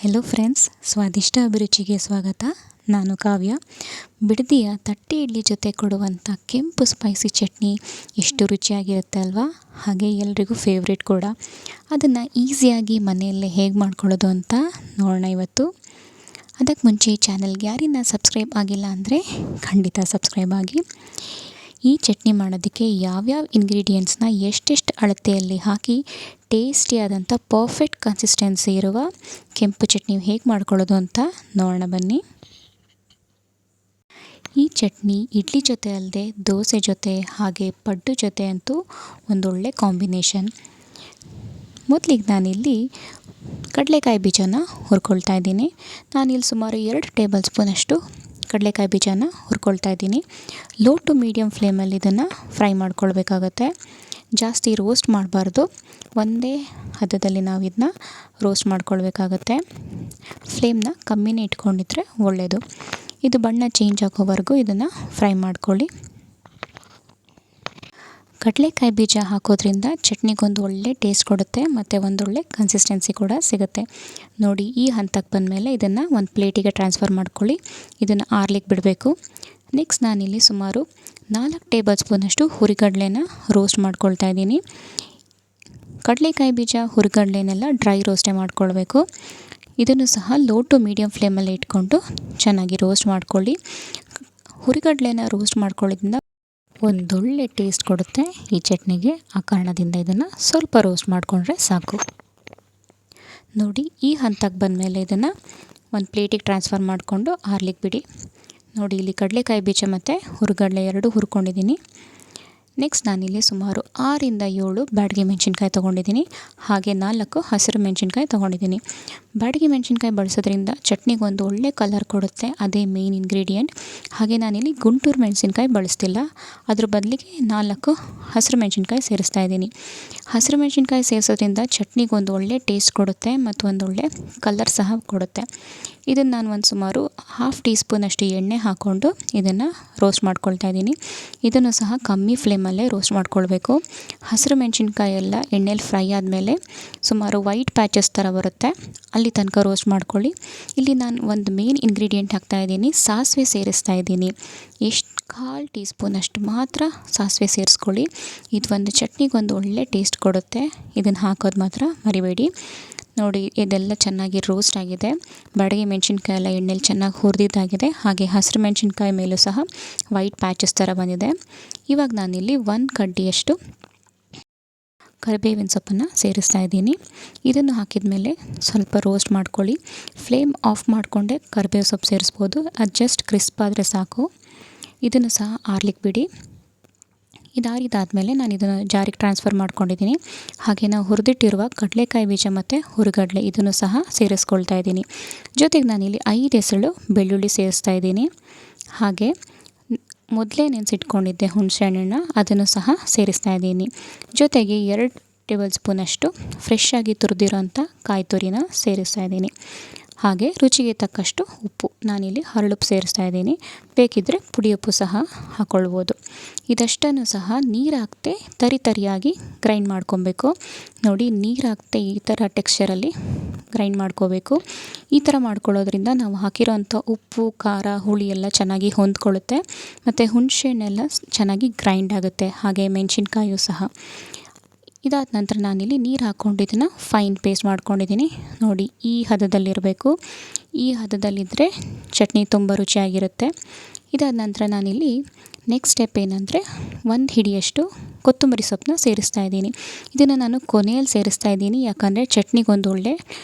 Hello friends, ಸ್ವಾದಿಷ್ಟ ಅಭಿರುಚಿಗೆ ಸ್ವಾಗತ. ನಾನು ಕಾವ್ಯ. ಬಿಡದಿಯ ತಟ್ಟೆ ಇಡ್ಲಿ ಜೊತೆ ಕೊಡುವಂಥ ಕೆಂಪು ಸ್ಪೈಸಿ ಚಟ್ನಿ ಎಷ್ಟು ರುಚಿಯಾಗಿರುತ್ತೆ ಅಲ್ವಾ? ಹಾಗೆ ಎಲ್ರಿಗೂ ಫೇವ್ರೇಟ್ ಕೂಡ. ಅದನ್ನು ಈಸಿಯಾಗಿ ಮನೆಯಲ್ಲೇ ಹೇಗೆ ಮಾಡ್ಕೊಳ್ಳೋದು ಅಂತ ನೋಡೋಣ ಇವತ್ತು. ಅದಕ್ಕೆ ಮುಂಚೆ ಈ ಚಾನಲ್ಗೆ ಯಾರಿನ್ನ ಸಬ್ಸ್ಕ್ರೈಬ್ ಆಗಿಲ್ಲ ಅಂದರೆ ಖಂಡಿತ ಸಬ್ಸ್ಕ್ರೈಬ್ ಆಗಿ. ಈ ಚಟ್ನಿ ಮಾಡೋದಕ್ಕೆ ಯಾವ್ಯಾವ ಇಂಗ್ರೀಡಿಯೆಂಟ್ಸ್ನ ಎಷ್ಟೆಷ್ಟು ಅಳತೆಯಲ್ಲಿ ಹಾಕಿ ಟೇಸ್ಟಿಯಾದಂಥ ಪರ್ಫೆಕ್ಟ್ ಕನ್ಸಿಸ್ಟೆನ್ಸಿ ಇರುವ ಕೆಂಪು ಚಟ್ನಿ ಹೇಗೆ ಮಾಡ್ಕೊಳ್ಳೋದು ಅಂತ ನೋಡೋಣ ಬನ್ನಿ. ಈ ಚಟ್ನಿ ಇಡ್ಲಿ ಜೊತೆ ಅಲ್ಲದೆ ದೋಸೆ ಜೊತೆ ಹಾಗೆ ಪಡ್ಡು ಜೊತೆ ಅಂತೂ ಒಂದೊಳ್ಳೆ ಕಾಂಬಿನೇಷನ್. ಮೊದಲಿಗೆ ನಾನಿಲ್ಲಿ ಕಡಲೆಕಾಯಿ ಬೀಜನ ಹುರ್ಕೊಳ್ತಾ ಇದ್ದೀನಿ. ನಾನಿಲ್ಲಿ ಸುಮಾರು 2 ಟೇಬಲ್ ಸ್ಪೂನಷ್ಟು ಕಡಲೆಕಾಯಿ ಬೀಜನ ಹುರ್ಕೊಳ್ತಾ ಇದ್ದೀನಿ. ಲೋ ಟು ಮೀಡಿಯಮ್ ಫ್ಲೇಮಲ್ಲಿ ಇದನ್ನು ಫ್ರೈ ಮಾಡ್ಕೊಳ್ಬೇಕಾಗತ್ತೆ. ಜಾಸ್ತಿ ರೋಸ್ಟ್ ಮಾಡಬಾರ್ದು, ಒಂದೇ ಹದದಲ್ಲಿ ನಾವು ಇದನ್ನ ರೋಸ್ಟ್ ಮಾಡ್ಕೊಳ್ಬೇಕಾಗತ್ತೆ. ಫ್ಲೇಮ್ನ ಕಮ್ಮಿನೇ ಇಟ್ಕೊಂಡಿದ್ರೆ ಒಳ್ಳೆಯದು. ಇದು ಬಣ್ಣ ಚೇಂಜ್ ಆಗೋವರೆಗೂ ಇದನ್ನು ಫ್ರೈ ಮಾಡ್ಕೊಳ್ಳಿ. ಕಡಲೆಕಾಯಿ ಬೀಜ ಹಾಕೋದ್ರಿಂದ ಚಟ್ನಿಗೊಂದು ಒಳ್ಳೆ ಟೇಸ್ಟ್ ಕೊಡುತ್ತೆ ಮತ್ತು ಒಂದೊಳ್ಳೆ ಕನ್ಸಿಸ್ಟೆನ್ಸಿ ಕೂಡ ಸಿಗುತ್ತೆ. ನೋಡಿ, ಈ ಹಂತಕ್ಕೆ ಬಂದಮೇಲೆ ಇದನ್ನು ಒಂದು ಪ್ಲೇಟಿಗೆ ಟ್ರಾನ್ಸ್ಫರ್ ಮಾಡ್ಕೊಳ್ಳಿ. ಇದನ್ನು ಆರ್ಲಿಕ್ಕೆ ಬಿಡಬೇಕು. ನೆಕ್ಸ್ಟ್ ನಾನಿಲ್ಲಿ ಸುಮಾರು 4 ಟೇಬಲ್ ಸ್ಪೂನಷ್ಟು ಹುರಿಗಡಲೆನ ರೋಸ್ಟ್ ಮಾಡ್ಕೊಳ್ತಾ ಇದ್ದೀನಿ. ಕಡಲೆಕಾಯಿ ಬೀಜ ಹುರಿಗಡಲೆನೆಲ್ಲ ಡ್ರೈ ರೋಸ್ಟೇ ಮಾಡ್ಕೊಳ್ಬೇಕು. ಇದನ್ನು ಸಹ ಲೋ ಟು ಮೀಡಿಯಮ್ ಫ್ಲೇಮಲ್ಲಿ ಇಟ್ಕೊಂಡು ಚೆನ್ನಾಗಿ ರೋಸ್ಟ್ ಮಾಡ್ಕೊಳ್ಳಿ. ಹುರಿಗಡಲೆನ ರೋಸ್ಟ್ ಮಾಡ್ಕೊಳ್ಳೋದ್ರಿಂದ ಒಂದೊಳ್ಳೆ ಟೇಸ್ಟ್ ಕೊಡುತ್ತೆ ಈ ಚಟ್ನಿಗೆ. ಆ ಕಾರಣದಿಂದ ಇದನ್ನು ಸ್ವಲ್ಪ ರೋಸ್ಟ್ ಮಾಡಿಕೊಂಡ್ರೆ ಸಾಕು. ನೋಡಿ, ಈ ಹಂತಕ್ಕೆ ಬಂದಮೇಲೆ ಇದನ್ನು ಒಂದು ಪ್ಲೇಟಿಗೆ ಟ್ರಾನ್ಸ್ಫರ್ ಮಾಡಿಕೊಂಡು ಆರ್ಲಿಕ್ಕೆ ಬಿಡಿ. ನೋಡಿ, ಇಲ್ಲಿ ಕಡಲೆಕಾಯಿ ಬೀಜ ಮತ್ತು ಹುರಿಗಡಲೆ ಎರಡೂ ಹುರ್ಕೊಂಡಿದ್ದೀನಿ. ನೆಕ್ಸ್ಟ್ ನಾನಿಲ್ಲಿ ಸುಮಾರು 6ರಿಂದ 7 ಬ್ಯಾಡಗಿ ಮೆಣಸಿನ್ಕಾಯಿ ತೊಗೊಂಡಿದ್ದೀನಿ. ಹಾಗೆ 4 ಹಸಿರು ಮೆಣಸಿನ್ಕಾಯಿ ತೊಗೊಂಡಿದ್ದೀನಿ. ಬ್ಯಾಡಗಿ ಮೆಣಸಿನ್ಕಾಯಿ ಬಳಸೋದ್ರಿಂದ ಚಟ್ನಿಗೆ ಒಂದು ಒಳ್ಳೆ ಕಲರ್ ಕೊಡುತ್ತೆ, ಅದೇ ಮೇನ್ ಇಂಗ್ರೀಡಿಯೆಂಟ್. ಹಾಗೆ ನಾನಿಲ್ಲಿ ಗುಂಟೂರು ಮೆಣಸಿನ್ಕಾಯಿ ಬಳಸ್ತಿಲ್ಲ, ಅದ್ರ ಬದಲಿಗೆ 4 ಹಸಿರು ಮೆಣಸಿನ್ಕಾಯಿ ಸೇರಿಸ್ತಾ ಇದ್ದೀನಿ. ಹಸಿರು ಮೆಣಸಿನ್ಕಾಯಿ ಸೇರಿಸೋದ್ರಿಂದ ಚಟ್ನಿಗೆ ಒಂದು ಒಳ್ಳೆ ಟೇಸ್ಟ್ ಕೊಡುತ್ತೆ ಮತ್ತು ಒಂದೊಳ್ಳೆ ಕಲರ್ ಸಹ ಕೊಡುತ್ತೆ. ಇದನ್ನು ನಾನು ಒಂದು ಸುಮಾರು 1/2 ಟೀ ಸ್ಪೂನಷ್ಟು ಎಣ್ಣೆ ಹಾಕ್ಕೊಂಡು ಇದನ್ನು ರೋಸ್ಟ್ ಮಾಡ್ಕೊಳ್ತಾ ಇದ್ದೀನಿ. ಇದನ್ನು ಸಹ ಕಮ್ಮಿ ಫ್ಲೇಮಲ್ಲೇ ರೋಸ್ಟ್ ಮಾಡ್ಕೊಳ್ಬೇಕು. ಹಸಿರು ಮೆಣಸಿನ್ಕಾಯಿ ಎಲ್ಲ ಎಣ್ಣೆಲಿ ಫ್ರೈ ಆದಮೇಲೆ ಸುಮಾರು ವೈಟ್ ಪ್ಯಾಚಸ್ ಥರ ಬರುತ್ತೆ, ಅಲ್ಲಿ ತನಕ ರೋಸ್ಟ್ ಮಾಡ್ಕೊಳ್ಳಿ. ಇಲ್ಲಿ ನಾನು ಒಂದು ಮೇನ್ ಇಂಗ್ರೀಡಿಯೆಂಟ್ ಹಾಕ್ತಾಯಿದ್ದೀನಿ, ಸಾಸಿವೆ ಸೇರಿಸ್ತಾ ಇದ್ದೀನಿ. ಎಷ್ಟು 1/4 ಟೀ ಸ್ಪೂನಷ್ಟು ಮಾತ್ರ ಸಾಸಿವೆ ಸೇರಿಸ್ಕೊಳ್ಳಿ. ಇದು ಒಂದು ಚಟ್ನಿಗೆ ಒಂದು ಒಳ್ಳೆ ಟೇಸ್ಟ್ ಕೊಡುತ್ತೆ. ಇದನ್ನು ಹಾಕೋದು ಮಾತ್ರ ಮರಿಬೇಡಿ. ನೋಡಿ, ಇದೆಲ್ಲ ಚೆನ್ನಾಗಿ ರೋಸ್ಟ್ ಆಗಿದೆ. ಬ್ಯಾಡಗಿ ಮೆಣಸಿನ್ಕಾಯಿ ಎಲ್ಲ ಎಣ್ಣೆಲಿ ಚೆನ್ನಾಗಿ ಹುರಿದಿದ್ದಾಗಿದೆ. ಹಾಗೆ ಹಸಿರು ಮೆಣಸಿನ್ಕಾಯಿ ಮೇಲೂ ಸಹ ವೈಟ್ ಪ್ಯಾಚಸ್ ಥರ ಬಂದಿದೆ. ಇವಾಗ ನಾನಿಲ್ಲಿ 1 ಕಡ್ಡಿಯಷ್ಟು ಕರಿಬೇವಿನ ಸೊಪ್ಪನ್ನು ಸೇರಿಸ್ತಾ ಇದ್ದೀನಿ. ಇದನ್ನು ಹಾಕಿದ ಮೇಲೆ ಸ್ವಲ್ಪ ರೋಸ್ಟ್ ಮಾಡ್ಕೊಳ್ಳಿ. ಫ್ಲೇಮ್ ಆಫ್ ಮಾಡಿಕೊಂಡೆ ಕರಿಬೇವು ಸೊಪ್ಪು ಸೇರಿಸ್ಬೋದು, ಅದು ಜಸ್ಟ್ ಕ್ರಿಸ್ಪ್ ಆದರೆ ಸಾಕು. ಇದನ್ನು ಸಹ ಆರ್ಲಿಕ್ಕೆ ಬಿಡಿ. ಇದಾರಿದಾದಮೇಲೆ ನಾನು ಇದನ್ನು ಜಾರಿಗೆ ಟ್ರಾನ್ಸ್ಫರ್ ಮಾಡ್ಕೊಂಡಿದ್ದೀನಿ. ಹಾಗೆ ನಾವು ಹುರಿದಿಟ್ಟಿರುವ ಕಡಲೆಕಾಯಿ ಬೀಜ ಮತ್ತು ಹುರಿಗಡಲೆ ಇದನ್ನು ಸಹ ಸೇರಿಸ್ಕೊಳ್ತಾ ಇದ್ದೀನಿ. ಜೊತೆಗೆ ನಾನಿಲ್ಲಿ 5 ಎಸಳು ಬೆಳ್ಳುಳ್ಳಿ ಸೇರಿಸ್ತಾ ಇದ್ದೀನಿ. ಹಾಗೆ ಮೊದಲೇ ನೆನೆಸಿಟ್ಕೊಂಡಿದ್ದೆ ಹುಣಸೆ ಹಣ್ಣನ್ನು, ಅದನ್ನು ಸಹ ಸೇರಿಸ್ತಾ ಇದ್ದೀನಿ. ಜೊತೆಗೆ 2 ಟೇಬಲ್ ಸ್ಪೂನಷ್ಟು ಫ್ರೆಶ್ ಆಗಿ ತುರಿದಿರೋಂಥ ಕಾಯಿ ತುರಿನ ಸೇರಿಸ್ತಾ ಇದ್ದೀನಿ. ಹಾಗೆ ರುಚಿಗೆ ತಕ್ಕಷ್ಟು ಉಪ್ಪು, ನಾನಿಲ್ಲಿ ಹರಳುಪ್ಪು ಸೇರಿಸ್ತಾ ಇದ್ದೀನಿ. ಬೇಕಿದ್ದರೆ ಪುಡಿ ಉಪ್ಪು ಸಹ ಹಾಕ್ಕೊಳ್ಬೋದು. ಇದಷ್ಟನ್ನು ಸಹ ನೀರು ಹಾಕದೆ ತರಿಯಾಗಿ ಗ್ರೈಂಡ್ ಮಾಡ್ಕೊಬೇಕು. ನೋಡಿ, ನೀರು ಹಾಕದೆ ಈ ಥರ ಟೆಕ್ಸ್ಚರಲ್ಲಿ ಗ್ರೈಂಡ್ ಮಾಡ್ಕೋಬೇಕು. ಈ ಥರ ಮಾಡ್ಕೊಳ್ಳೋದ್ರಿಂದ ನಾವು ಹಾಕಿರೋಂಥ ಉಪ್ಪು, ಖಾರ, ಹುಳಿ ಎಲ್ಲ ಚೆನ್ನಾಗಿ ಹೊಂದ್ಕೊಳ್ಳುತ್ತೆ ಮತ್ತು ಹುಣಸೆಹಣ್ಣೆಲ್ಲ ಚೆನ್ನಾಗಿ ಗ್ರೈಂಡ್ ಆಗುತ್ತೆ. ಹಾಗೆ ಮೆಣಸಿನ್ಕಾಯು ಸಹ. ಇದಾದ ನಂತರ ನಾನಿಲ್ಲಿ ನೀರು ಹಾಕ್ಕೊಂಡು ಇದನ್ನು ಫೈನ್ ಪೇಸ್ಟ್ ಮಾಡ್ಕೊಂಡಿದ್ದೀನಿ. ನೋಡಿ, ಈ ಹದದಲ್ಲಿರಬೇಕು. ಈ ಹದದಲ್ಲಿದ್ದರೆ ಚಟ್ನಿ ತುಂಬ ರುಚಿಯಾಗಿರುತ್ತೆ. ಇದಾದ ನಂತರ ನಾನಿಲ್ಲಿ ನೆಕ್ಸ್ಟ್ ಸ್ಟೆಪ್ ಏನಂದರೆ 1 ಹಿಡಿಯಷ್ಟು ಕೊತ್ತಂಬರಿ ಸೊಪ್ಪನ್ನ ಸೇರಿಸ್ತಾ ಇದ್ದೀನಿ. ಇದನ್ನು ನಾನು ಕೊನೆಯಲ್ಲಿ ಸೇರಿಸ್ತಾ ಇದ್ದೀನಿ, ಯಾಕಂದರೆ ಚಟ್ನಿಗೊಂದು ಒಳ್ಳೆ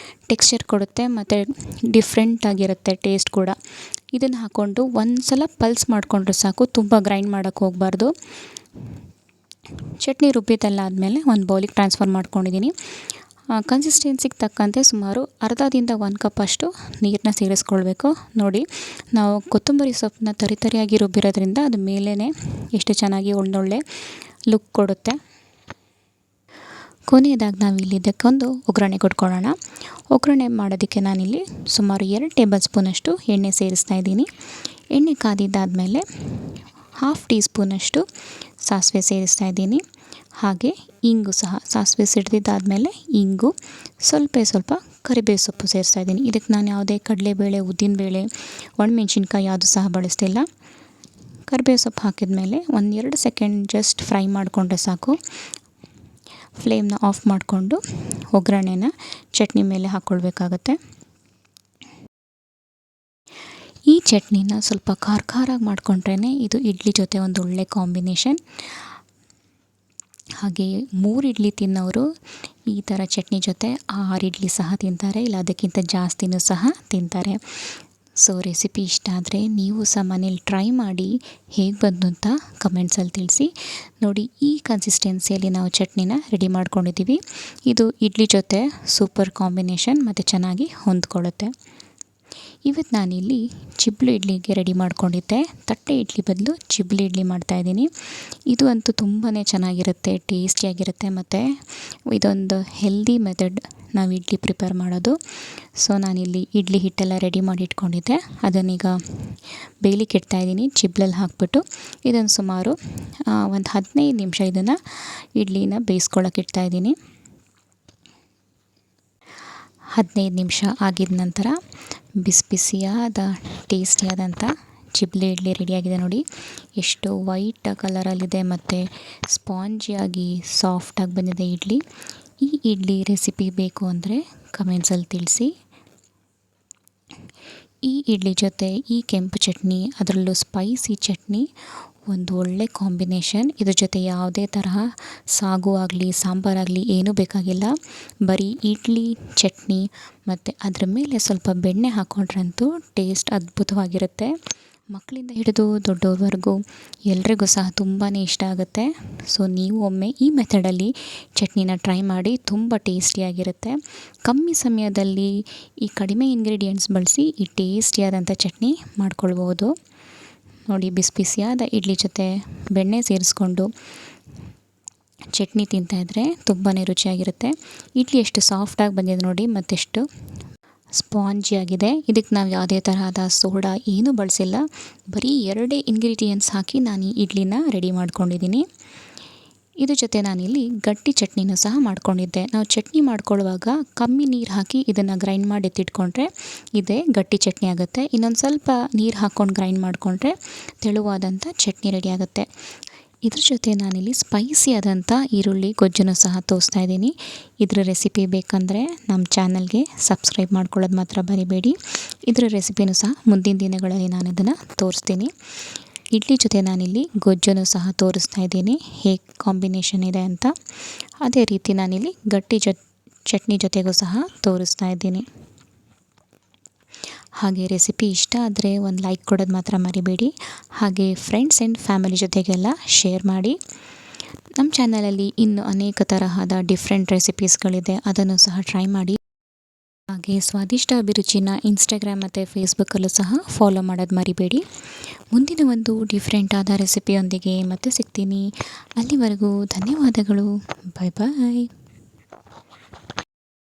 ಟೆಕ್ಸ್ಚರ್ ಕೊಡುತ್ತೆ ಮತ್ತು ಡಿಫ್ರೆಂಟಾಗಿರುತ್ತೆ ಟೇಸ್ಟ್ ಕೂಡ. ಇದನ್ನು ಹಾಕ್ಕೊಂಡು ಒಂದು ಸಲ ಪಲ್ಸ್ ಮಾಡಿಕೊಂಡ್ರೆ ಸಾಕು, ತುಂಬ ಗ್ರೈಂಡ್ ಮಾಡೋಕ್ಕೆ ಹೋಗಬಾರ್ದು. ಚಟ್ನಿ ರುಬ್ಬಿದ್ದೆಲ್ಲ ಆದಮೇಲೆ ಒಂದು ಬೌಲಿಗೆ ಟ್ರಾನ್ಸ್ಫರ್ ಮಾಡ್ಕೊಂಡಿದ್ದೀನಿ. ಕನ್ಸಿಸ್ಟೆನ್ಸಿಗೆ ತಕ್ಕಂತೆ ಸುಮಾರು ಅರ್ಧದಿಂದ 1 ಕಪ್ ಅಷ್ಟು ನೀರನ್ನ ಸೇರಿಸ್ಕೊಳ್ಬೇಕು. ನೋಡಿ, ನಾವು ಕೊತ್ತಂಬರಿ ಸೊಪ್ಪನ್ನ ತರಿಯಾಗಿ ರುಬ್ಬಿರೋದ್ರಿಂದ ಅದು ಮೇಲೇ ಎಷ್ಟು ಚೆನ್ನಾಗಿ ಒಂದೊಳ್ಳೆ ಲುಕ್ ಕೊಡುತ್ತೆ. ಕೊನೆಯದಾಗಿ ನಾವಿಲ್ಲಿ ಇದಕ್ಕೊಂದು ಒಗ್ಗರಣೆ ಕೊಟ್ಕೊಳ್ಳೋಣ. ಒಗ್ಗರಣೆ ಮಾಡೋದಕ್ಕೆ ನಾನಿಲ್ಲಿ ಸುಮಾರು 2 ಟೇಬಲ್ ಸ್ಪೂನಷ್ಟು ಎಣ್ಣೆ ಸೇರಿಸ್ತಾ ಇದ್ದೀನಿ. ಎಣ್ಣೆ ಕಾದಿದ್ದಾದಮೇಲೆ 1/2 ಟೀ ಸ್ಪೂನಷ್ಟು ಸಾಸಿವೆ ಸೇರಿಸ್ತಾ ಇದ್ದೀನಿ. ಹಾಗೆ ಇಂಗು ಸಹ ಸಾಸಿವೆ ಸಿಡ್ದಿದ್ದಾದಮೇಲೆ ಇಂಗು ಸ್ವಲ್ಪ ಕರಿಬೇವು ಸೊಪ್ಪು ಸೇರಿಸ್ತಾ ಇದ್ದೀನಿ. ಇದಕ್ಕೆ ನಾನು ಯಾವುದೇ ಕಡಲೆಬೇಳೆ, ಉದ್ದಿನಬೇಳೆ, ಒಣಮೆಣ್ಸಿನ್ಕಾಯಿ ಯಾವುದು ಸಹ ಬಳಸ್ತಿಲ್ಲ. ಕರಿಬೇವು ಸೊಪ್ಪು ಹಾಕಿದ ಮೇಲೆ 1-2 ಸೆಕೆಂಡ್ ಜಸ್ಟ್ ಫ್ರೈ ಮಾಡಿಕೊಂಡ್ರೆ ಸಾಕು. ಫ್ಲೇಮ್ನ ಆಫ್ ಮಾಡಿಕೊಂಡು ಒಗ್ಗರಣೆನ ಚಟ್ನಿ ಮೇಲೆ ಹಾಕ್ಕೊಳ್ಬೇಕಾಗತ್ತೆ. ಈ ಚಟ್ನಿನ ಸ್ವಲ್ಪ ಖಾರಾಗಿ ಮಾಡಿಕೊಂಡ್ರೇ ಇದು ಇಡ್ಲಿ ಜೊತೆ ಒಂದು ಒಳ್ಳೆ ಕಾಂಬಿನೇಷನ್. ಹಾಗೆಯೇ 3 ಇಡ್ಲಿ ತಿನ್ನೋರು ಈ ಥರ ಚಟ್ನಿ ಜೊತೆ 6 ಇಡ್ಲಿ ಸಹ ತಿಂತಾರೆ, ಇಲ್ಲ ಅದಕ್ಕಿಂತ ಜಾಸ್ತಿನೂ ಸಹ ತಿಂತಾರೆ. ಸೊ ರೆಸಿಪಿ ಇಷ್ಟ ಆದರೆ ನೀವು ಸಹ ಮನೇಲಿ ಟ್ರೈ ಮಾಡಿ ಹೇಗೆ ಬಂತು ಅಂತ ಕಮೆಂಟ್ಸಲ್ಲಿ ತಿಳಿಸಿ. ನೋಡಿ, ಈ ಕನ್ಸಿಸ್ಟೆನ್ಸಿಯಲ್ಲಿ ನಾವು ಚಟ್ನಿನ ರೆಡಿ ಮಾಡ್ಕೊಂಡಿದ್ದೀವಿ. ಇದು ಇಡ್ಲಿ ಜೊತೆ ಸೂಪರ್ ಕಾಂಬಿನೇಷನ್ ಮತ್ತು ಚೆನ್ನಾಗಿ ಹೊಂದ್ಕೊಳ್ಳುತ್ತೆ. ಇವತ್ತು ನಾನಿಲ್ಲಿ ಚಿಬ್ಲು ಇಡ್ಲಿಗೆ ರೆಡಿ ಮಾಡ್ಕೊಂಡಿದ್ದೆ. ತಟ್ಟೆ ಇಡ್ಲಿ ಬದಲು ಚಿಬ್ಲು ಇಡ್ಲಿ ಮಾಡ್ತಾಯಿದ್ದೀನಿ. ಇದು ಅಂತೂ ತುಂಬಾ ಚೆನ್ನಾಗಿರುತ್ತೆ, ಟೇಸ್ಟಿಯಾಗಿರುತ್ತೆ ಮತ್ತು ಇದೊಂದು ಹೆಲ್ದಿ ಮೆಥಡ್ ನಾವು ಇಡ್ಲಿ ಪ್ರಿಪೇರ್ ಮಾಡೋದು. ಸೊ ನಾನಿಲ್ಲಿ ಇಡ್ಲಿ ಹಿಟ್ಟೆಲ್ಲ ರೆಡಿ ಮಾಡಿ ಇಟ್ಕೊಂಡಿದ್ದೆ. ಅದನ್ನೀಗ ಬೇಯಲಿಕ್ಕೆ ಇಡ್ತಾಯಿದ್ದೀನಿ. ಚಿಬ್ಲಲ್ಲಿ ಹಾಕ್ಬಿಟ್ಟು ಇದನ್ನು ಸುಮಾರು ಒಂದು 15 ನಿಮಿಷ ಇದನ್ನು ಇಡ್ಲಿನ ಬೇಯಿಸ್ಕೊಳ್ಳೋಕೆ ಇಡ್ತಾಯಿದ್ದೀನಿ. 15 ನಿಮಿಷ ಆಗಿದ ನಂತರ ಬಿಸಿಯಾದ ಟೇಸ್ಟಿಯಾದಂಥ ಚಿಬ್ಲಿ ಇಡ್ಲಿ ರೆಡಿಯಾಗಿದೆ. ನೋಡಿ ಎಷ್ಟು ವೈಟ್ ಕಲರಲ್ಲಿದೆ ಮತ್ತು ಸ್ಪಾಂಜಿಯಾಗಿ ಸಾಫ್ಟಾಗಿ ಬಂದಿದೆ ಇಡ್ಲಿ. ಈ ಇಡ್ಲಿ ರೆಸಿಪಿ ಬೇಕು ಅಂದರೆ ಕಮೆಂಟ್ಸಲ್ಲಿ ತಿಳಿಸಿ. ಈ ಇಡ್ಲಿ ಜೊತೆ ಈ ಕೆಂಪು ಚಟ್ನಿ, ಅದರಲ್ಲೂ ಸ್ಪೈಸಿ ಚಟ್ನಿ ಒಂದು ಒಳ್ಳೆ ಕಾಂಬಿನೇಷನ್. ಇದ್ರ ಜೊತೆ ಯಾವುದೇ ತರಹ ಸಾಗು ಆಗಲಿ ಸಾಂಬಾರಾಗಲಿ ಏನೂ ಬೇಕಾಗಿಲ್ಲ. ಬರೀ ಇಡ್ಲಿ, ಚಟ್ನಿ ಮತ್ತು ಅದ್ರ ಮೇಲೆ ಸ್ವಲ್ಪ ಬೆಣ್ಣೆ ಹಾಕ್ಕೊಂಡ್ರಂತೂ ಟೇಸ್ಟ್ ಅದ್ಭುತವಾಗಿರುತ್ತೆ. ಮಕ್ಕಳಿಂದ ಹಿಡಿದು ದೊಡ್ಡವ್ರವರೆಗೂ ಎಲ್ರಿಗೂ ಸಹ ತುಂಬಾ ಇಷ್ಟ ಆಗುತ್ತೆ. ಸೊ ನೀವು ಒಮ್ಮೆ ಈ ಮೆಥಡಲ್ಲಿ ಚಟ್ನಿನ ಟ್ರೈ ಮಾಡಿ, ತುಂಬ ಟೇಸ್ಟಿಯಾಗಿರುತ್ತೆ. ಕಮ್ಮಿ ಸಮಯದಲ್ಲಿ ಈ ಕಡಿಮೆ ಇಂಗ್ರೀಡಿಯೆಂಟ್ಸ್ ಬಳಸಿ ಈ ಟೇಸ್ಟಿಯಾದಂಥ ಚಟ್ನಿ ಮಾಡ್ಕೊಳ್ಬೋದು. ನೋಡಿ, ಬಿಸಿಯಾದ ಇಡ್ಲಿ ಜೊತೆ ಬೆಣ್ಣೆ ಸೇರಿಸ್ಕೊಂಡು ಚಟ್ನಿ ತಿಂತಾಯಿದ್ರೆ ತುಂಬಾ ರುಚಿಯಾಗಿರುತ್ತೆ. ಇಡ್ಲಿ ಎಷ್ಟು ಸಾಫ್ಟಾಗಿ ಬಂದಿದೆ ನೋಡಿ, ಮತ್ತೆಷ್ಟು ಸ್ಪಾಂಜಿಯಾಗಿದೆ. ಇದಕ್ಕೆ ನಾವು ಯಾವುದೇ ತರಹದ ಸೋಡಾ ಏನೂ ಬಳಸಿಲ್ಲ. ಬರೀ 2 ಇಂಗ್ರೀಡಿಯೆಂಟ್ಸ್ ಹಾಕಿ ನಾನು ಈ ಇಡ್ಲಿನ ರೆಡಿ ಮಾಡ್ಕೊಂಡಿದ್ದೀನಿ. ಇದ್ರ ಜೊತೆ ನಾನಿಲ್ಲಿ ಗಟ್ಟಿ ಚಟ್ನಿನೂ ಸಹ ಮಾಡ್ಕೊಂಡಿದ್ದೆ. ನಾವು ಚಟ್ನಿ ಮಾಡ್ಕೊಳ್ಳುವಾಗ ಕಮ್ಮಿ ನೀರು ಹಾಕಿ ಇದನ್ನು ಗ್ರೈಂಡ್ ಮಾಡಿ ಎತ್ತಿಟ್ಕೊಂಡ್ರೆ ಇದೇ ಗಟ್ಟಿ ಚಟ್ನಿ ಆಗುತ್ತೆ. ಇನ್ನೊಂದು ಸ್ವಲ್ಪ ನೀರು ಹಾಕ್ಕೊಂಡು ಗ್ರೈಂಡ್ ಮಾಡಿಕೊಂಡ್ರೆ ತೆಳುವಾದಂಥ ಚಟ್ನಿ ರೆಡಿ ಆಗುತ್ತೆ. ಇದ್ರ ಜೊತೆ ನಾನಿಲ್ಲಿ ಸ್ಪೈಸಿ ಆದಂಥ ಈರುಳ್ಳಿ ಗೊಜ್ಜನ್ನು ಸಹ ತೋರಿಸ್ತಾ ಇದ್ದೀನಿ. ಇದರ ರೆಸಿಪಿ ಬೇಕಂದರೆ ನಮ್ಮ ಚಾನಲ್ಗೆ ಸಬ್ಸ್ಕ್ರೈಬ್ ಮಾಡ್ಕೊಳ್ಳೋದು ಮಾತ್ರ ಮರಿಬೇಡಿ. ಇದರ ರೆಸಿಪಿನೂ ಸಹ ಮುಂದಿನ ದಿನಗಳಲ್ಲಿ ನಾನು ಇದನ್ನು ತೋರಿಸ್ತೀನಿ. ಇಡ್ಲಿ ಜೊತೆ ನಾನಿಲ್ಲಿ ಗೊಜ್ಜನ್ನು ಸಹ ತೋರಿಸ್ತಾ ಇದ್ದೀನಿ ಹೇಗೆ ಕಾಂಬಿನೇಷನ್ ಇದೆ ಅಂತ. ಅದೇ ರೀತಿ ನಾನಿಲ್ಲಿ ಗಟ್ಟಿ ಚಟ್ನಿ ಜೊತೆಗೂ ಸಹ ತೋರಿಸ್ತಾ ಇದ್ದೀನಿ. ಹಾಗೆ ರೆಸಿಪಿ ಇಷ್ಟ ಆದರೆ ಒಂದು ಲೈಕ್ ಕೊಡೋದು ಮಾತ್ರ ಮರಿಬೇಡಿ. ಹಾಗೆ ಫ್ರೆಂಡ್ಸ್ ಆ್ಯಂಡ್ ಫ್ಯಾಮಿಲಿ ಜೊತೆಗೆಲ್ಲ ಶೇರ್ ಮಾಡಿ. ನಮ್ಮ ಚಾನಲಲ್ಲಿ ಇನ್ನೂ ಅನೇಕ ತರಹದ ಡಿಫ್ರೆಂಟ್ ರೆಸಿಪೀಸ್ಗಳಿದೆ, ಅದನ್ನು ಸಹ ಟ್ರೈ ಮಾಡಿ. ಹಾಗೆ ಸ್ವಾದಿಷ್ಟ ಅಭಿರುಚಿನ ಇನ್ಸ್ಟಾಗ್ರಾಮ್ ಮತ್ತು ಫೇಸ್ಬುಕ್ಕಲ್ಲೂ ಸಹ ಫಾಲೋ ಮಾಡೋದು ಮರಿಬೇಡಿ. ಮುಂದಿನ ಒಂದು ಡಿಫ್ರೆಂಟ್ ಆದ ರೆಸಿಪಿಯೊಂದಿಗೆ ಮತ್ತೆ ಸಿಗ್ತೀನಿ. ಅಲ್ಲಿವರೆಗೂ ಧನ್ಯವಾದಗಳು. ಬಾಯ್ ಬಾಯ್.